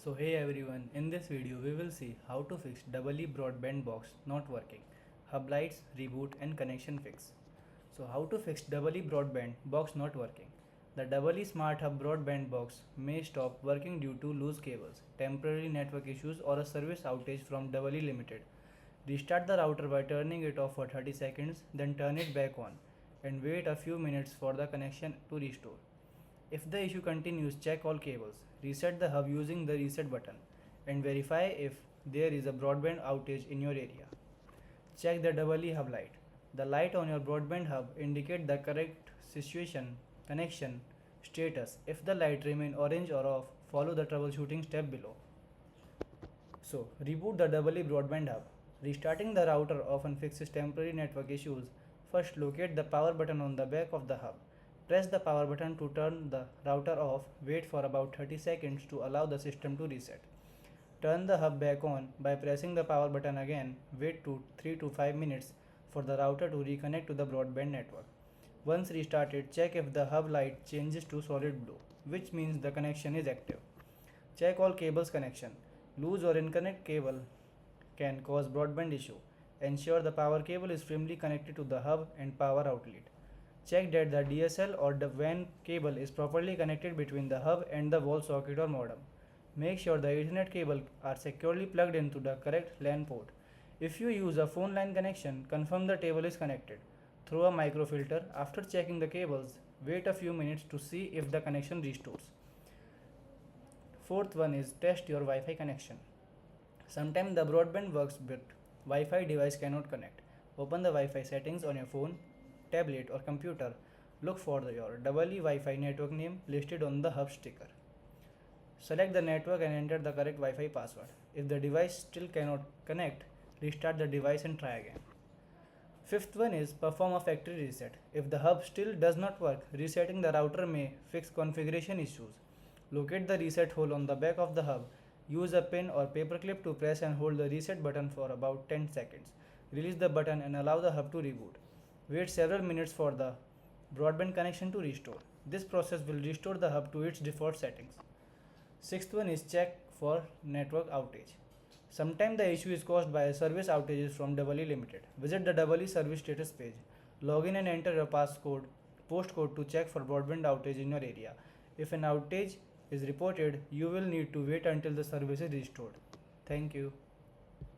So hey everyone, in this video we will see how to fix EE Broadband Box not working, hub lights, reboot and connection fix. So how to fix EE Broadband Box not working. The EE Smart Hub Broadband Box may stop working due to loose cables, temporary network issues or a service outage from EE Limited. Restart the router by turning it off for 30 seconds, then turn it back on and wait a few minutes for the connection to restore. If the issue continues, check all cables, reset the hub using the reset button, and verify if there is a broadband outage in your area. Check the EE hub light. The light on your broadband hub indicates the correct situation, connection, status. If the light remains orange or off, follow the troubleshooting step below. So, reboot the EE broadband hub. Restarting the router often fixes temporary network issues. First, locate the power button on the back of the hub. Press the power button to turn the router off. Wait for about 30 seconds to allow the system to reset. Turn the hub back on by pressing the power button again. Wait 3 to 5 minutes for the router to reconnect to the broadband network. Once restarted, check if the hub light changes to solid blue, which means the connection is active. Check all cables connection. Loose or incorrect cable can cause broadband issue. Ensure the power cable is firmly connected to the hub and power outlet. Check that the DSL or the WAN cable is properly connected between the hub and the wall socket or modem. Make sure the Ethernet cable are securely plugged into the correct LAN port. If you use a phone line connection, confirm the cable is connected. Throw a microfilter. After checking the cables, wait a few minutes to see if the connection restores. Fourth one is test your Wi-Fi connection. Sometimes the broadband works but Wi-Fi device cannot connect. Open the Wi-Fi settings on your phone, tablet or computer. Look for your EE Wi-Fi network name listed on the hub sticker. Select the network and enter the correct Wi-Fi password. If the device still cannot connect, restart the device and try again. Fifth one is perform a factory reset. If the hub still does not work, resetting the router may fix configuration issues. Locate the reset hole on the back of the hub. Use a pin or paperclip to press and hold the reset button for about 10 seconds. Release the button and allow the hub to reboot. Wait several minutes for the broadband connection to restore. This process will restore the hub to its default settings. Sixth one is check for network outage. Sometimes the issue is caused by service outages from EE Limited. Visit the EE service status page. Log in and enter your postcode to check for broadband outage in your area. If an outage is reported, you will need to wait until the service is restored. Thank you.